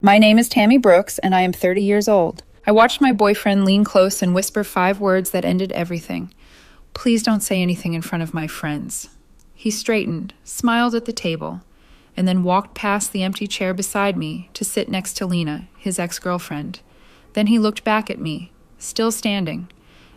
My name is Tammy Brooks, and I am 30 years old. I watched my boyfriend lean close and whisper 5 words that ended everything. Please don't say anything in front of my friends. He straightened, smiled at the table, and then walked past the empty chair beside me to sit next to Lena, his ex-girlfriend. Then he looked back at me, still standing,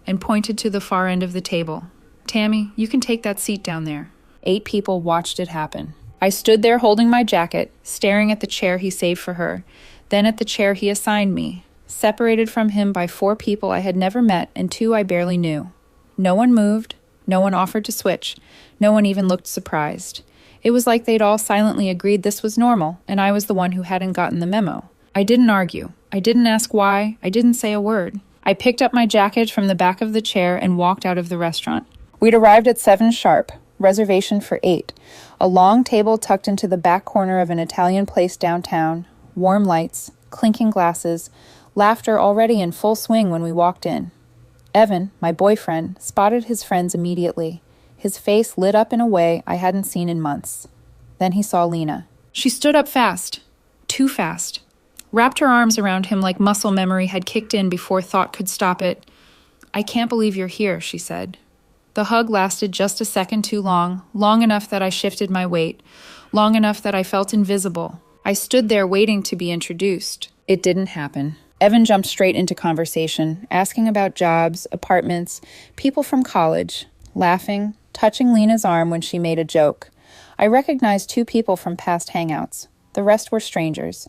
and pointed to the far end of the table. Tammy, you can take that seat down there. 8 people watched it happen. I stood there holding my jacket, staring at the chair he saved for her, then at the chair he assigned me, separated from him by 4 people I had never met and 2 I barely knew. No one moved, no one offered to switch, no one even looked surprised. It was like they'd all silently agreed this was normal, and I was the one who hadn't gotten the memo. I didn't argue. I didn't ask why. I didn't say a word. I picked up my jacket from the back of the chair and walked out of the restaurant. We'd arrived at 7 sharp, reservation for 8. A long table tucked into the back corner of an Italian place downtown, warm lights, clinking glasses, laughter already in full swing when we walked in. Evan, my boyfriend, spotted his friends immediately. His face lit up in a way I hadn't seen in months. Then he saw Lena. She stood up fast. Too fast. Wrapped her arms around him like muscle memory had kicked in before thought could stop it. I can't believe you're here, she said. The hug lasted just a second too long, long enough that I shifted my weight, long enough that I felt invisible. I stood there waiting to be introduced. It didn't happen. Evan jumped straight into conversation, asking about jobs, apartments, people from college, laughing, touching Lena's arm when she made a joke. I recognized 2 people from past hangouts. The rest were strangers.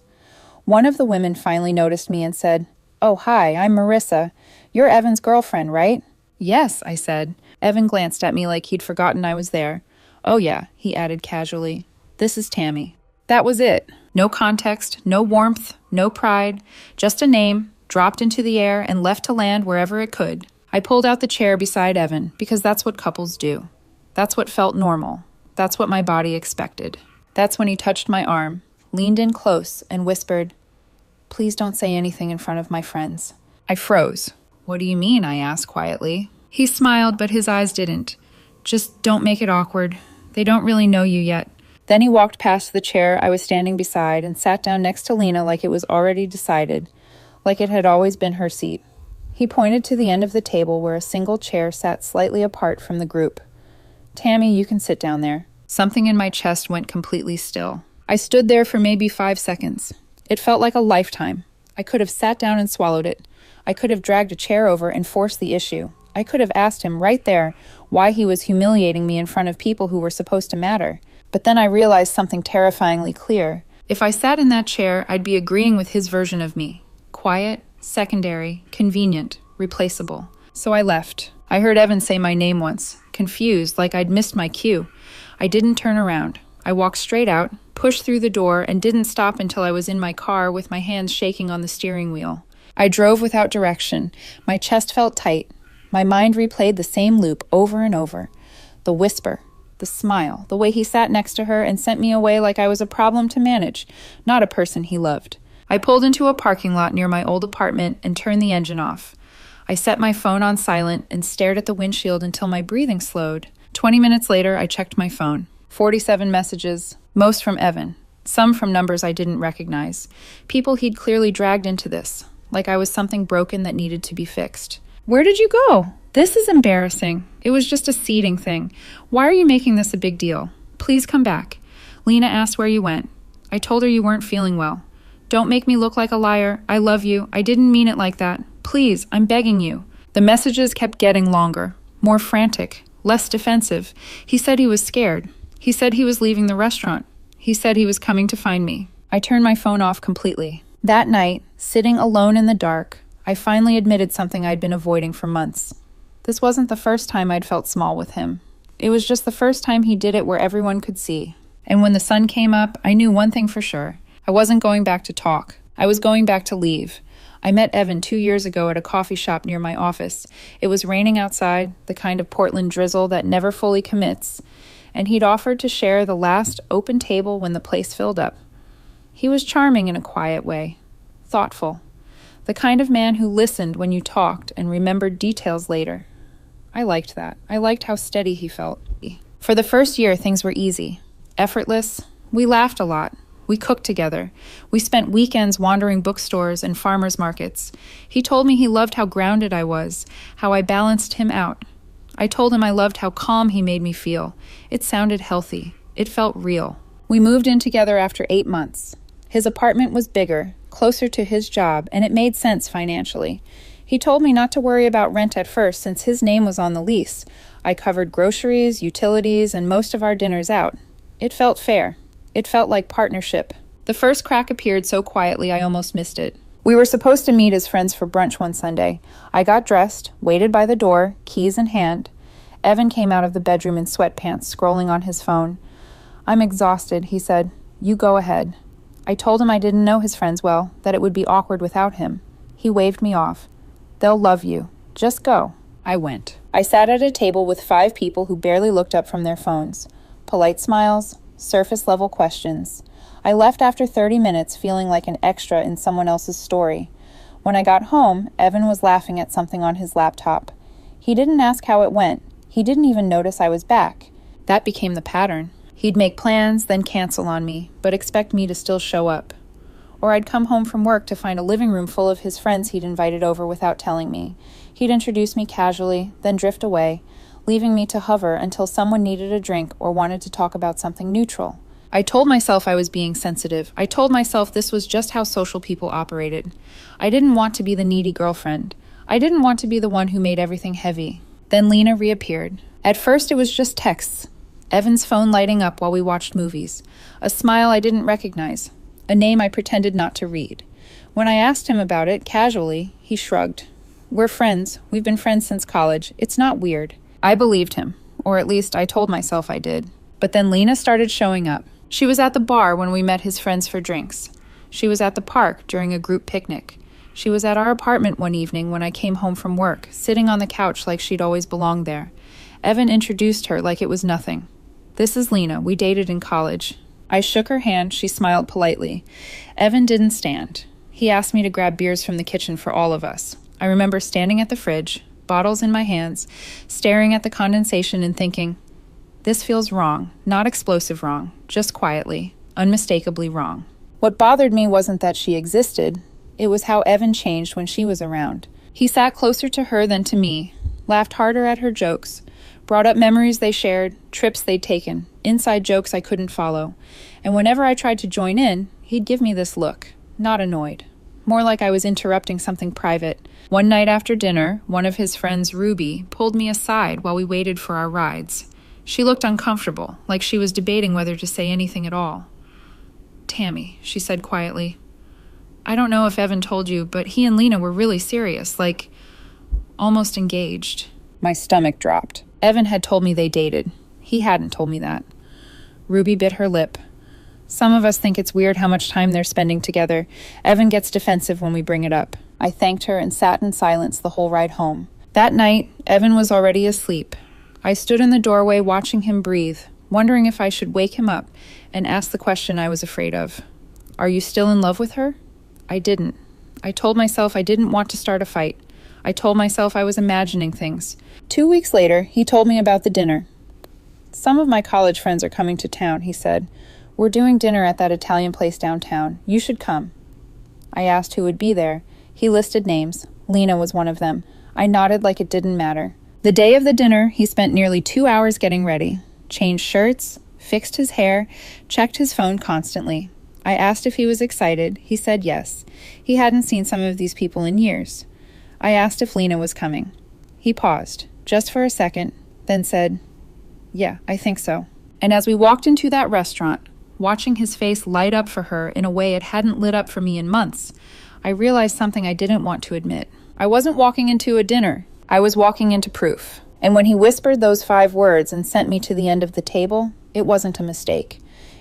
One of the women finally noticed me and said, "Oh, hi, I'm Marissa. You're Evan's girlfriend, right?" "Yes," I said. Evan glanced at me like he'd forgotten I was there. "Oh yeah," he added casually. "This is Tammy." That was it. No context, no warmth, no pride, just a name, dropped into the air and left to land wherever it could. I pulled out the chair beside Evan, because that's what couples do. That's what felt normal. That's what my body expected. That's when he touched my arm, leaned in close, and whispered, "Please don't say anything in front of my friends." I froze. "What do you mean?" I asked quietly. He smiled, but his eyes didn't. "Just don't make it awkward. They don't really know you yet." Then he walked past the chair I was standing beside and sat down next to Lena like it was already decided, like it had always been her seat. He pointed to the end of the table where a single chair sat slightly apart from the group. "Tammy, you can sit down there." Something in my chest went completely still. I stood there for maybe 5 seconds. It felt like a lifetime. I could have sat down and swallowed it. I could have dragged a chair over and forced the issue. I could have asked him right there why he was humiliating me in front of people who were supposed to matter. But then I realized something terrifyingly clear. If I sat in that chair, I'd be agreeing with his version of me. Quiet, secondary, convenient, replaceable. So I left. I heard Evan say my name once, confused, like I'd missed my cue. I didn't turn around. I walked straight out, pushed through the door, and didn't stop until I was in my car with my hands shaking on the steering wheel. I drove without direction. My chest felt tight. My mind replayed the same loop over and over. The whisper, the smile, the way he sat next to her and sent me away like I was a problem to manage, not a person he loved. I pulled into a parking lot near my old apartment and turned the engine off. I set my phone on silent and stared at the windshield until my breathing slowed. 20 minutes later, I checked my phone. 47 messages, most from Evan, some from numbers I didn't recognize. People he'd clearly dragged into this, like I was something broken that needed to be fixed. "Where did you go? This is embarrassing. It was just a seating thing. Why are you making this a big deal? Please come back." Lena asked where you went. I told her you weren't feeling well. "Don't make me look like a liar. I love you. I didn't mean it like that. Please, I'm begging you." The messages kept getting longer, more frantic, less defensive. He said he was scared. He said he was leaving the restaurant. He said he was coming to find me. I turned my phone off completely. That night, sitting alone in the dark, I finally admitted something I'd been avoiding for months. This wasn't the first time I'd felt small with him. It was just the first time he did it where everyone could see. And when the sun came up, I knew one thing for sure. I wasn't going back to talk. I was going back to leave. I met Evan 2 years ago at a coffee shop near my office. It was raining outside, the kind of Portland drizzle that never fully commits, and he'd offered to share the last open table when the place filled up. He was charming in a quiet way, thoughtful. The kind of man who listened when you talked and remembered details later. I liked that. I liked how steady he felt. For the first year, things were easy, effortless. We laughed a lot. We cooked together. We spent weekends wandering bookstores and farmers markets. He told me he loved how grounded I was, how I balanced him out. I told him I loved how calm he made me feel. It sounded healthy. It felt real. We moved in together after 8 months. His apartment was bigger, closer to his job, and it made sense financially. He told me not to worry about rent at first since his name was on the lease. I covered groceries, utilities, and most of our dinners out. It felt fair. It felt like partnership. The first crack appeared so quietly I almost missed it. We were supposed to meet as friends for brunch one Sunday. I got dressed, waited by the door, keys in hand. Evan came out of the bedroom in sweatpants, scrolling on his phone. "I'm exhausted," he said. "You go ahead." I told him I didn't know his friends well, that it would be awkward without him. He waved me off. "They'll love you. Just go." I went. I sat at a table with 5 people who barely looked up from their phones. Polite smiles, surface-level questions. I left after 30 minutes feeling like an extra in someone else's story. When I got home, Evan was laughing at something on his laptop. He didn't ask how it went. He didn't even notice I was back. That became the pattern. He'd make plans, then cancel on me, but expect me to still show up. Or I'd come home from work to find a living room full of his friends he'd invited over without telling me. He'd introduce me casually, then drift away, leaving me to hover until someone needed a drink or wanted to talk about something neutral. I told myself I was being sensitive. I told myself this was just how social people operated. I didn't want to be the needy girlfriend. I didn't want to be the one who made everything heavy. Then Lena reappeared. At first it was just texts. Evan's phone lighting up while we watched movies. A smile I didn't recognize. A name I pretended not to read. When I asked him about it, casually, he shrugged. "We're friends. We've been friends since college. It's not weird." I believed him, or at least I told myself I did. But then Lena started showing up. She was at the bar when we met his friends for drinks. She was at the park during a group picnic. She was at our apartment one evening when I came home from work, sitting on the couch like she'd always belonged there. Evan introduced her like it was nothing. "This is Lena. We dated in college." I shook her hand. She smiled politely. Evan didn't stand. He asked me to grab beers from the kitchen for all of us. I remember standing at the fridge, bottles in my hands, staring at the condensation and thinking, this feels wrong, not explosive wrong, just quietly, unmistakably wrong. What bothered me wasn't that she existed. It was how Evan changed when she was around. He sat closer to her than to me, laughed harder at her jokes, brought up memories they shared, trips they'd taken, inside jokes I couldn't follow. And whenever I tried to join in, he'd give me this look, not annoyed. More like I was interrupting something private. One night after dinner, one of his friends, Ruby, pulled me aside while we waited for our rides. She looked uncomfortable, like she was debating whether to say anything at all. "Tammy," she said quietly, "I don't know if Evan told you, but he and Lena were really serious, like, almost engaged." My stomach dropped. Evan had told me they dated. He hadn't told me that. Ruby bit her lip. Some of us think it's weird how much time they're spending together. Evan gets defensive when we bring it up. I thanked her and sat in silence the whole ride home. That night, Evan was already asleep. I stood in the doorway watching him breathe, wondering if I should wake him up and ask the question I was afraid of. "Are you still in love with her?" I didn't. I told myself I didn't want to start a fight. I told myself I was imagining things. 2 weeks later, he told me about the dinner. "Some of my college friends are coming to town," he said. "We're doing dinner at that Italian place downtown. You should come." I asked who would be there. He listed names. Lena was one of them. I nodded like it didn't matter. The day of the dinner, he spent nearly 2 hours getting ready. Changed shirts, fixed his hair, checked his phone constantly. I asked if he was excited. He said yes. He hadn't seen some of these people in years. I asked if Lena was coming. He paused, just for a second, then said, "Yeah, I think so." And as we walked into that restaurant, watching his face light up for her in a way it hadn't lit up for me in months, I realized something I didn't want to admit. I wasn't walking into a dinner. I was walking into proof. And when he whispered those 5 words and sent me to the end of the table, it wasn't a mistake.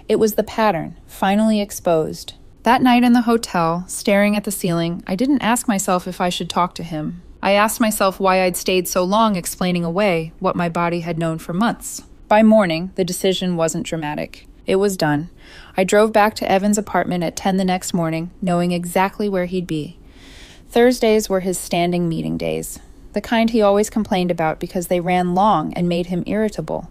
It was the pattern, finally exposed. That night in the hotel, staring at the ceiling, I didn't ask myself if I should talk to him. I asked myself why I'd stayed so long explaining away what my body had known for months. By morning, the decision wasn't dramatic. It was done. I drove back to Evan's apartment at 10 the next morning, knowing exactly where he'd be. Thursdays were his standing meeting days, the kind he always complained about because they ran long and made him irritable.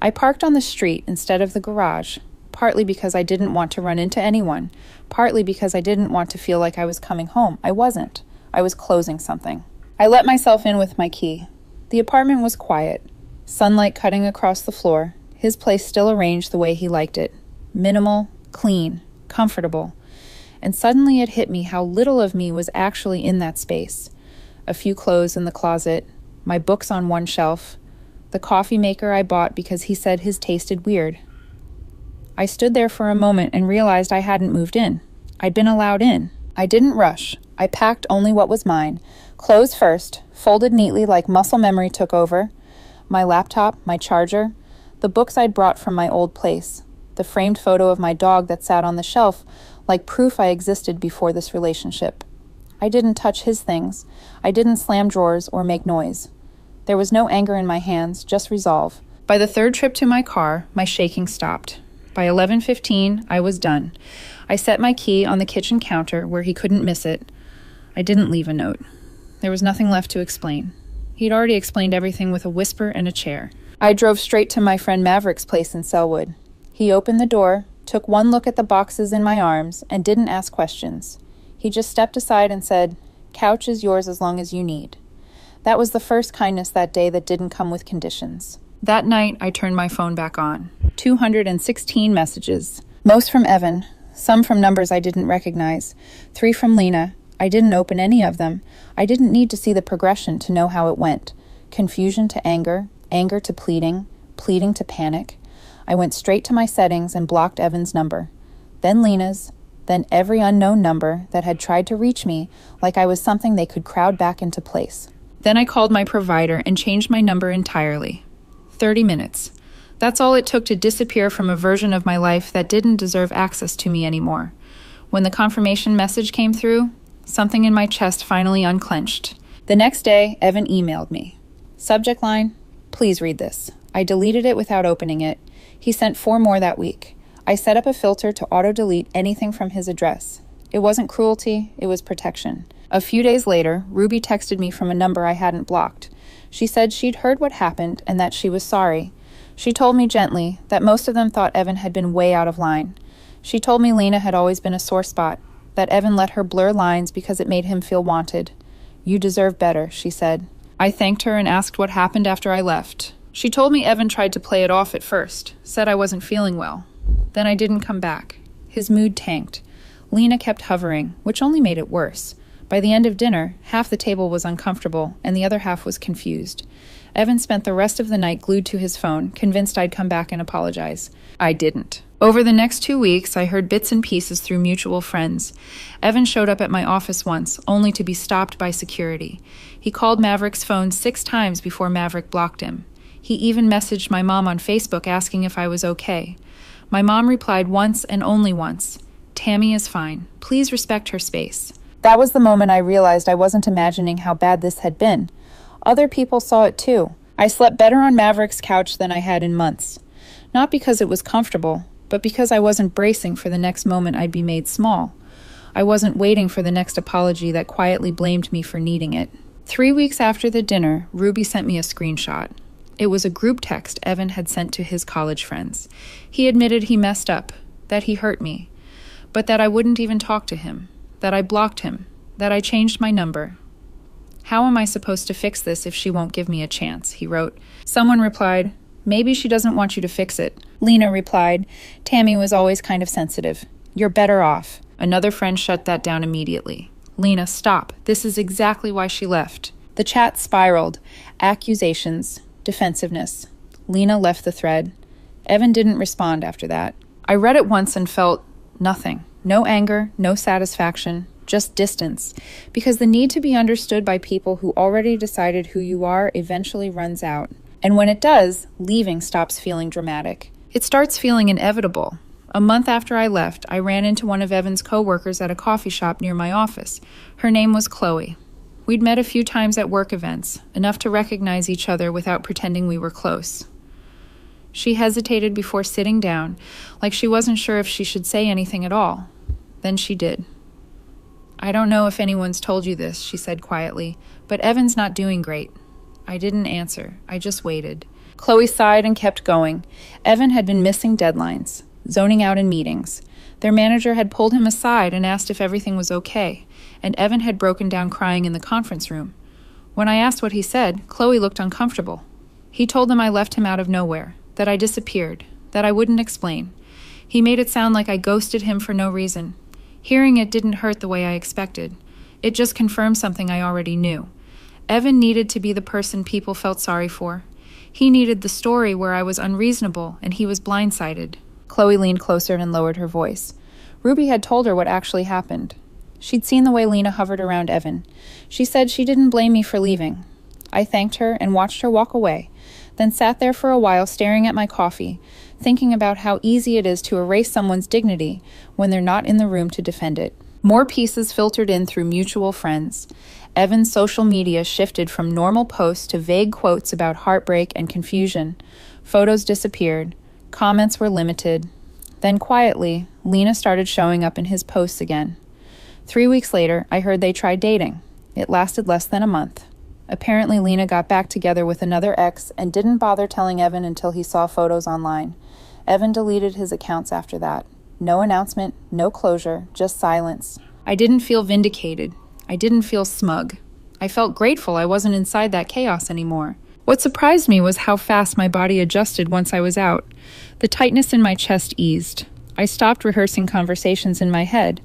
I parked on the street instead of the garage. partly because I didn't want to run into anyone, partly because I didn't want to feel like I was coming home. I wasn't. I was closing something. I let myself in with my key. The apartment was quiet, sunlight cutting across the floor, his place still arranged the way he liked it. Minimal, clean, comfortable. And suddenly it hit me how little of me was actually in that space. A few clothes in the closet, my books on one shelf, the coffee maker I bought because he said his tasted weird. I stood there for a moment and realized I hadn't moved in. I'd been allowed in. I didn't rush. I packed only what was mine. Clothes first, folded neatly like muscle memory took over. My laptop, my charger, the books I'd brought from my old place, the framed photo of my dog that sat on the shelf like proof I existed before this relationship. I didn't touch his things. I didn't slam drawers or make noise. There was no anger in my hands, just resolve. By the third trip to my car, my shaking stopped. By 11:15, I was done. I set my key on the kitchen counter where he couldn't miss it. I didn't leave a note. There was nothing left to explain. He'd already explained everything with a whisper and a chair. I drove straight to my friend Maverick's place in Selwood. He opened the door, took one look at the boxes in my arms, and didn't ask questions. He just stepped aside and said, "Couch is yours as long as you need." That was the first kindness that day that didn't come with conditions. That night, I turned my phone back on. 216 messages. Most from Evan, some from numbers I didn't recognize, 3 from Lena. I didn't open any of them. I didn't need to see the progression to know how it went. Confusion to anger, anger to pleading, pleading to panic. I went straight to my settings and blocked Evan's number. Then Lena's, then every unknown number that had tried to reach me like I was something they could crowd back into place. Then I called my provider and changed my number entirely. 30 minutes. That's all it took to disappear from a version of my life that didn't deserve access to me anymore. When the confirmation message came through, something in my chest finally unclenched. The next day, Evan emailed me. Subject line, "Please read this." I deleted it without opening it. He sent 4 more that week. I set up a filter to auto-delete anything from his address. It wasn't cruelty, it was protection. A few days later, Ruby texted me from a number I hadn't blocked. She said she'd heard what happened and that she was sorry. She told me gently that most of them thought Evan had been way out of line. She told me Lena had always been a sore spot, that Evan let her blur lines because it made him feel wanted. "You deserve better," she said. I thanked her and asked what happened after I left. She told me Evan tried to play it off at first, said I wasn't feeling well. Then I didn't come back. His mood tanked. Lena kept hovering, which only made it worse. By the end of dinner, half the table was uncomfortable and the other half was confused. Evan spent the rest of the night glued to his phone, convinced I'd come back and apologize. I didn't. Over the next 2 weeks, I heard bits and pieces through mutual friends. Evan showed up at my office once, only to be stopped by security. He called Maverick's phone 6 times before Maverick blocked him. He even messaged my mom on Facebook asking if I was okay. My mom replied once and only once, "Tammy is fine. Please respect her space." That was the moment I realized I wasn't imagining how bad this had been. Other people saw it too. I slept better on Maverick's couch than I had in months. Not because it was comfortable, but because I wasn't bracing for the next moment I'd be made small. I wasn't waiting for the next apology that quietly blamed me for needing it. 3 weeks after the dinner, Ruby sent me a screenshot. It was a group text Evan had sent to his college friends. He admitted he messed up, that he hurt me, but that I wouldn't even talk to him, that I blocked him, that I changed my number. "How am I supposed to fix this if she won't give me a chance?" he wrote. Someone replied, "Maybe she doesn't want you to fix it." Lena replied, "Tammy was always kind of sensitive. You're better off." Another friend shut that down immediately. "Lena, stop. This is exactly why she left." The chat spiraled. Accusations, defensiveness. Lena left the thread. Evan didn't respond after that. I read it once and felt nothing. No anger, no satisfaction, just distance. Because the need to be understood by people who already decided who you are eventually runs out. And when it does, leaving stops feeling dramatic. It starts feeling inevitable. A month after I left, I ran into one of Evan's co-workers at a coffee shop near my office. Her name was Chloe. We'd met a few times at work events, enough to recognize each other without pretending we were close. She hesitated before sitting down, like she wasn't sure if she should say anything at all. Then she did. "I don't know if anyone's told you this," she said quietly, "but Evan's not doing great." I didn't answer. I just waited. Chloe sighed and kept going. Evan had been missing deadlines. zoning out in meetings. Their manager had pulled him aside and asked if everything was okay, and Evan had broken down crying in the conference room. When I asked what he said, Chloe looked uncomfortable. He told them I left him out of nowhere, that I disappeared, that I wouldn't explain. He made it sound like I ghosted him for no reason. Hearing it didn't hurt the way I expected. It just confirmed something I already knew. Evan needed to be the person people felt sorry for. He needed the story where I was unreasonable and he was blindsided. Chloe leaned closer and lowered her voice. Ruby had told her what actually happened. She'd seen the way Lena hovered around Evan. She said she didn't blame me for leaving. I thanked her and watched her walk away, then sat there for a while staring at my coffee, thinking about how easy it is to erase someone's dignity when they're not in the room to defend it. More pieces filtered in through mutual friends. Evan's social media shifted from normal posts to vague quotes about heartbreak and confusion. Photos disappeared. Comments were limited. Then quietly, Lena started showing up in his posts again. 3 weeks later, I heard they tried dating. It lasted less than a month. Apparently, Lena got back together with another ex and didn't bother telling Evan until he saw photos online. Evan deleted his accounts after that. No announcement, no closure, just silence. I didn't feel vindicated. I didn't feel smug. I felt grateful I wasn't inside that chaos anymore. What surprised me was how fast my body adjusted once I was out. The tightness in my chest eased. I stopped rehearsing conversations in my head.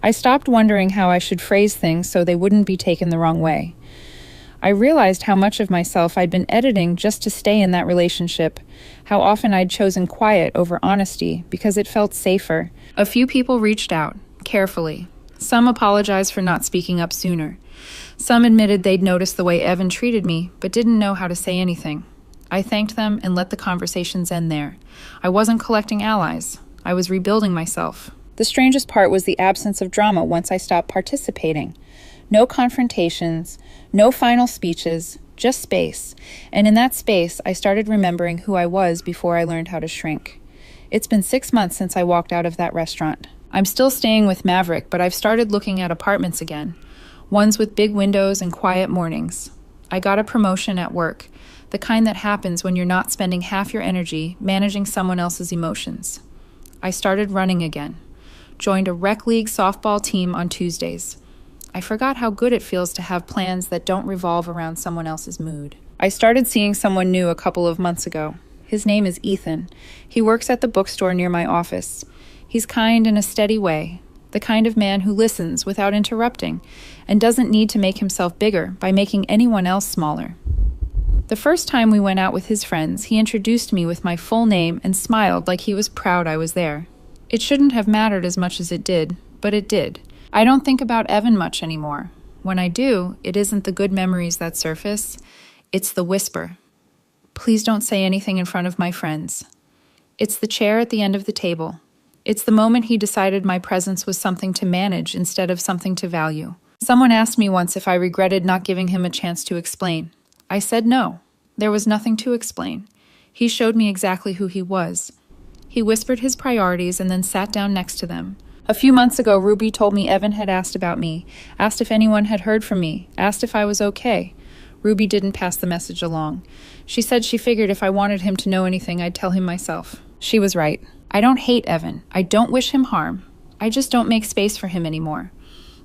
I stopped wondering how I should phrase things so they wouldn't be taken the wrong way. I realized how much of myself I'd been editing just to stay in that relationship, how often I'd chosen quiet over honesty because it felt safer. A few people reached out, carefully. Some apologized for not speaking up sooner. Some admitted they'd noticed the way Evan treated me, but didn't know how to say anything. I thanked them and let the conversations end there. I wasn't collecting allies. I was rebuilding myself. The strangest part was the absence of drama once I stopped participating. No confrontations, no final speeches, just space. And in that space, I started remembering who I was before I learned how to shrink. It's been 6 months since I walked out of that restaurant. I'm still staying with Maverick, but I've started looking at apartments again. Ones with big windows and quiet mornings. I got a promotion at work, the kind that happens when you're not spending half your energy managing someone else's emotions. I started running again. Joined a rec league softball team on Tuesdays. I forgot how good it feels to have plans that don't revolve around someone else's mood. I started seeing someone new a couple of months ago. His name is Ethan. He works at the bookstore near my office. He's kind in a steady way, the kind of man who listens without interrupting and doesn't need to make himself bigger by making anyone else smaller. The first time we went out with his friends, he introduced me with my full name and smiled like he was proud I was there. It shouldn't have mattered as much as it did, but it did. I don't think about Evan much anymore. When I do, it isn't the good memories that surface, it's the whisper. Please don't say anything in front of my friends. It's the chair at the end of the table. It's the moment he decided my presence was something to manage instead of something to value. Someone asked me once if I regretted not giving him a chance to explain. I said no. There was nothing to explain. He showed me exactly who he was. He whispered his priorities and then sat down next to them. A few months ago, Ruby told me Evan had asked about me, asked if anyone had heard from me, asked if I was okay. Ruby didn't pass the message along. She said she figured if I wanted him to know anything, I'd tell him myself. She was right. I don't hate Evan. I don't wish him harm. I just don't make space for him anymore.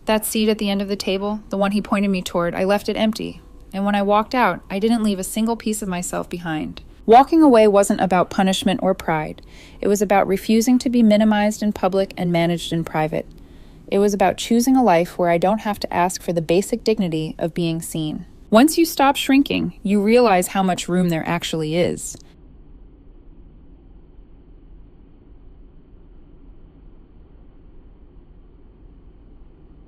That seat at the end of the table, the one he pointed me toward, I left it empty. And when I walked out, I didn't leave a single piece of myself behind. Walking away wasn't about punishment or pride. It was about refusing to be minimized in public and managed in private. It was about choosing a life where I don't have to ask for the basic dignity of being seen. Once you stop shrinking, you realize how much room there actually is.